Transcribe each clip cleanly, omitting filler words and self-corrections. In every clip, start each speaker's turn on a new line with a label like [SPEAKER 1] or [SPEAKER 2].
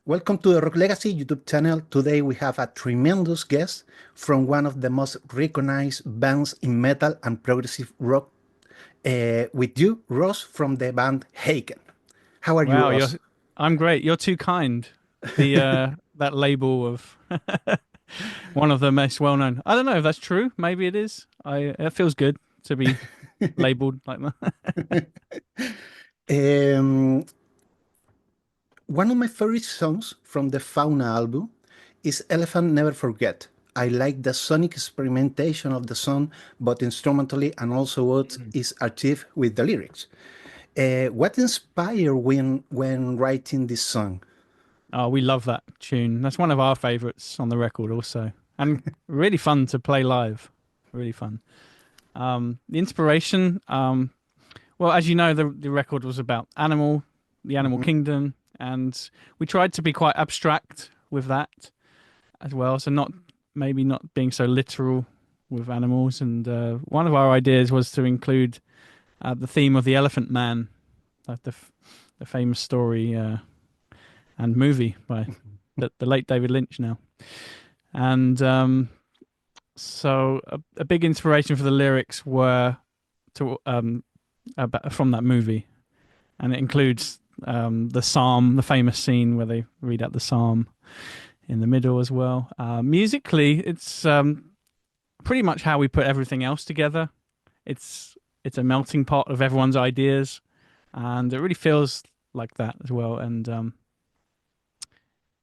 [SPEAKER 1] Welcome to the Rock Legacy YouTube channel. Today we have a tremendous guest from one of the most recognized bands in metal and progressive rock. With you, Ross from the band Haken. How are you,
[SPEAKER 2] Wow,
[SPEAKER 1] Ross?
[SPEAKER 2] I'm great. You're too kind. The that label of one of the most well known. I don't know if that's true. Maybe it is. It feels good to be labeled like that.
[SPEAKER 1] Um, One of my favorite songs from the Fauna album is Elephant Never Forget. I like the sonic experimentation of the song, both instrumentally and also what
[SPEAKER 2] Mm.
[SPEAKER 1] is achieved with the lyrics. What inspired when writing this song?
[SPEAKER 2] Oh, we love that tune. That's one of our favorites on the record also. And really fun to play live. Really fun. The inspiration, well, as you know, the record was about the animal
[SPEAKER 1] Mhm.
[SPEAKER 2] kingdom, and we tried to be quite abstract with that as well. So not being so literal with animals. And one of our ideas was to include the theme of the Elephant Man, like the famous story and movie by the late David Lynch now. And so a big inspiration for the lyrics were from that movie, and it includes the psalm, the famous scene where they read out the psalm in the middle as well. Musically, it's pretty much how we put everything else together. It's a melting pot of everyone's ideas, and it really feels like that as well. And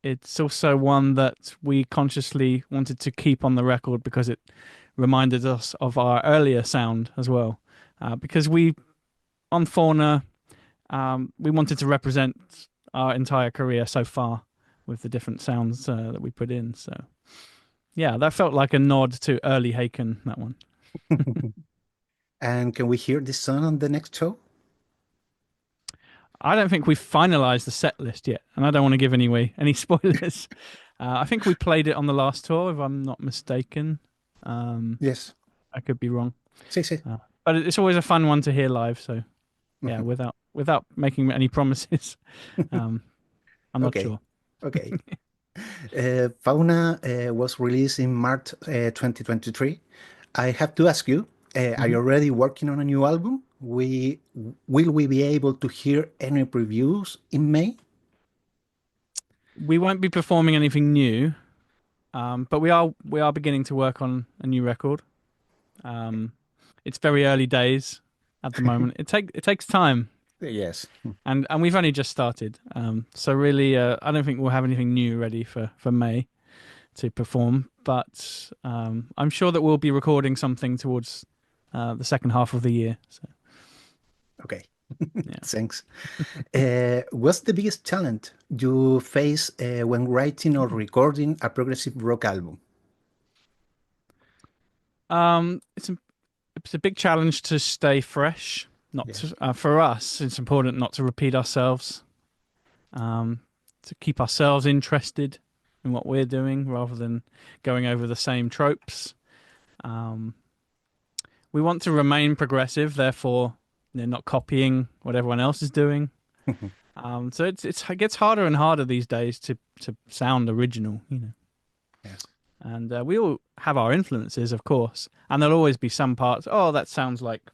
[SPEAKER 2] it's also one that we consciously wanted to keep on the record because it reminded us of our earlier sound as well. Because we on Fauna, we wanted to represent our entire career so far with the different sounds that we put in. So yeah, that felt like a nod to early Haken. That one.
[SPEAKER 1] And can we hear this song on the next show?
[SPEAKER 2] I don't think we've finalized the set list yet, and I don't want to give any spoilers. I think we played it on the last tour, if I'm not mistaken. Um,
[SPEAKER 1] Yes.
[SPEAKER 2] I could be wrong,
[SPEAKER 1] Sí, sí.
[SPEAKER 2] but it's always a fun one to hear live. So yeah,
[SPEAKER 1] Mhm.
[SPEAKER 2] without making any promises, um, I'm not
[SPEAKER 1] Okay.
[SPEAKER 2] sure.
[SPEAKER 1] Okay. Fauna was released in March 2023. I have to ask you, are you
[SPEAKER 2] Mhm.
[SPEAKER 1] already working on a new album? Will we be able to hear any previews in May?
[SPEAKER 2] We won't be performing anything new, but we are beginning to work on a new record. Um, it's very early days at the moment. It takes time,
[SPEAKER 1] Yes.
[SPEAKER 2] and we've only just started. So really, I don't think we'll have anything new ready for May to perform. But I'm sure that we'll be recording something towards the second half of the year. So
[SPEAKER 1] Okay.
[SPEAKER 2] yeah.
[SPEAKER 1] Thanks. What's the biggest challenge you face when writing or recording a progressive rock album?
[SPEAKER 2] It's a big challenge to stay fresh. Not
[SPEAKER 1] Yeah.
[SPEAKER 2] to, for us, it's important not to repeat ourselves. Um, to keep ourselves interested in what we're doing rather than going over the same tropes. Um, we want to remain progressive, therefore, not copying what everyone else is doing. So it gets harder and harder these days to sound original.
[SPEAKER 1] Yes.
[SPEAKER 2] And we all have our influences, of course, and there'll always be some parts. Oh, that sounds like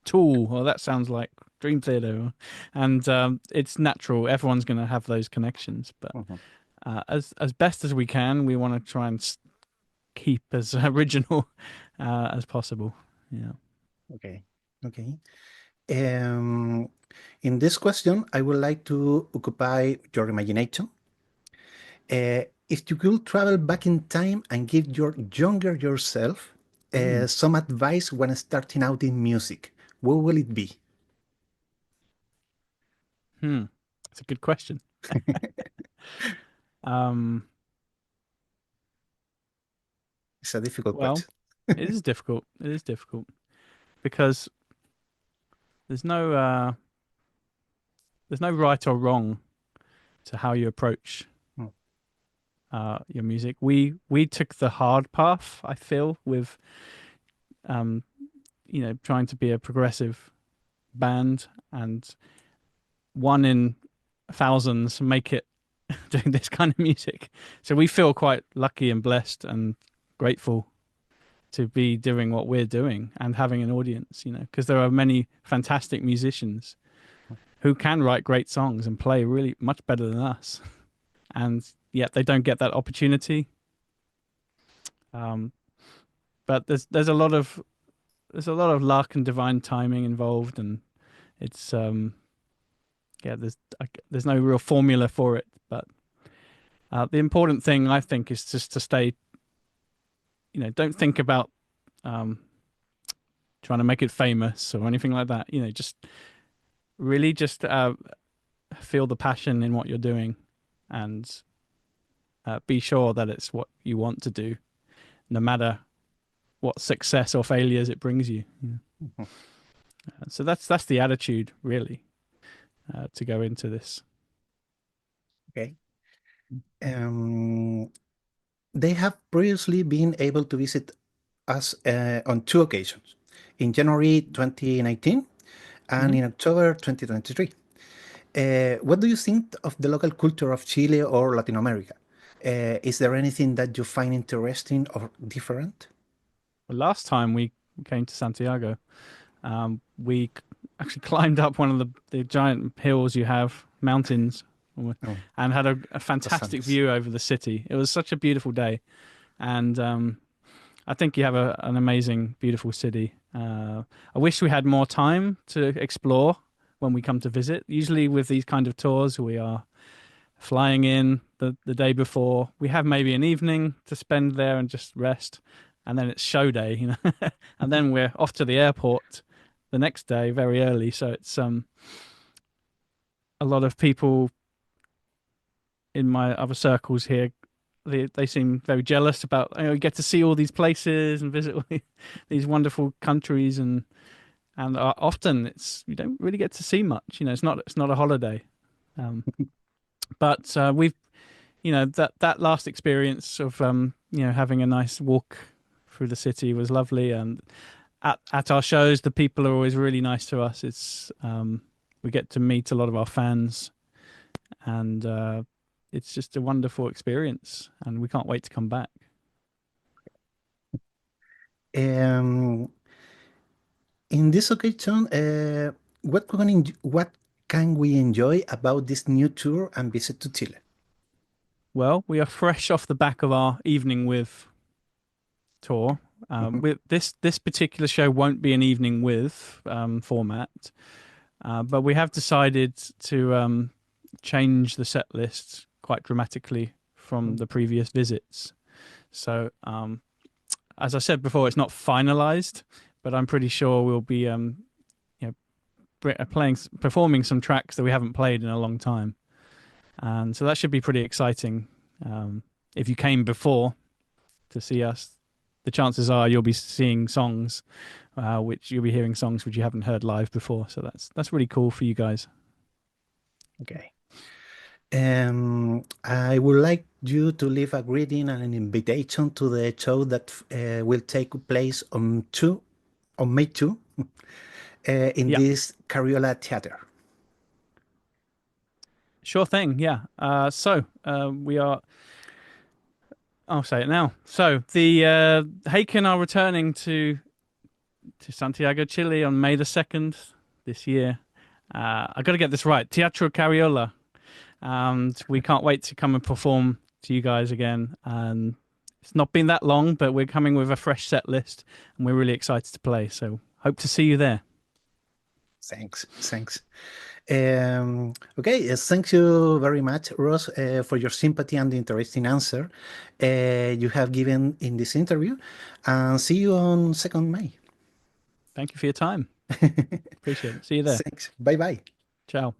[SPEAKER 2] Tool, or that sounds like Dream Theater, and it's natural. Everyone's going to have those connections, but
[SPEAKER 1] Mhm.
[SPEAKER 2] as best as we can, we want to try and keep as original as possible. Yeah.
[SPEAKER 1] Okay. Okay. Um, in this question, I would like to occupy your imagination. If you could travel back in time and give your younger yourself
[SPEAKER 2] Mm.
[SPEAKER 1] some advice when starting out in music, what will it be?
[SPEAKER 2] Hmm. That's a good question. Um.
[SPEAKER 1] It's a difficult
[SPEAKER 2] Well,
[SPEAKER 1] question.
[SPEAKER 2] it is difficult. It is difficult because there's no uh, there's no right or wrong to how you approach
[SPEAKER 1] Mm.
[SPEAKER 2] your music. We took the hard path, I feel, with um, trying to be a progressive band and one in thousands make it doing this kind of music. So we feel quite lucky and blessed and grateful to be doing what we're doing and having an audience, because there are many fantastic musicians who can write great songs and play really much better than us. And yet they don't get that opportunity. But there's a lot of luck and divine timing involved, and it's there's no real formula for it. But the important thing, I think, is just to stay. Don't think about trying to make it famous or anything like that. Just really just feel the passion in what you're doing, and be sure that it's what you want to do, no matter what success or failures it brings you.
[SPEAKER 1] Mhm.
[SPEAKER 2] So that's the attitude, really, to go into this.
[SPEAKER 1] Okay. They have previously been able to visit us on two occasions, in January 2019 and in October 2023. What do you think of the local culture of Chile or Latin America? Is there anything that you find interesting or different?
[SPEAKER 2] Well, last time we came to Santiago, we actually climbed up one of the giant hills you have, mountains,
[SPEAKER 1] Oh,
[SPEAKER 2] and had a
[SPEAKER 1] that's
[SPEAKER 2] fantastic
[SPEAKER 1] nice.
[SPEAKER 2] view over the city. It was such a beautiful day, and I think you have an amazing, beautiful city. I wish we had more time to explore when we come to visit. Usually with these kind of tours, we are flying in the day before. We have maybe an evening to spend there and just rest, and then it's show day, and then we're off to the airport the next day very early. So it's a lot of people in my other circles here. They seem very jealous about you get to see all these places and visit all these wonderful countries, and often you don't really get to see much. It's not a holiday. But we've that last experience of having a nice walk through the city was lovely, and at our shows the people are always really nice to us. It's we get to meet a lot of our fans, and it's just a wonderful experience, and we can't wait to come back.
[SPEAKER 1] Um, in this occasion, what can we enjoy about this new tour and visit to Chile?
[SPEAKER 2] Well, we are fresh off the back of our Evening With tour.
[SPEAKER 1] Mhm.
[SPEAKER 2] With this particular show won't be an Evening With format, but we have decided to change the set list quite dramatically from the previous visits. So, as I said before, it's not finalized, but I'm pretty sure we'll be performing some tracks that we haven't played in a long time, and so that should be pretty exciting. If you came before to see us, the chances are you'll be seeing songs, which you'll be hearing songs which you haven't heard live before. So that's really cool for you guys.
[SPEAKER 1] Okay. I would like you to leave a greeting and an invitation to the show that will take place on May 2 in
[SPEAKER 2] Yeah,
[SPEAKER 1] this Cariola Theater.
[SPEAKER 2] sure thing. Yeah. So we are. I'll say it now. So the Haken are returning to Santiago, Chile on May the 2nd this year. I got to get this right. Teatro Cariola. And we can't wait to come and perform to you guys again. And it's not been that long, but we're coming with a fresh set list, and we're really excited to play. So hope to see you there.
[SPEAKER 1] Thanks. Okay, thank you very much, Ross, for your sympathy and the interesting answer you have given in this interview. And see you on 2nd May.
[SPEAKER 2] Thank you for your time. Appreciate it. See you there.
[SPEAKER 1] Thanks. Bye bye.
[SPEAKER 2] Ciao.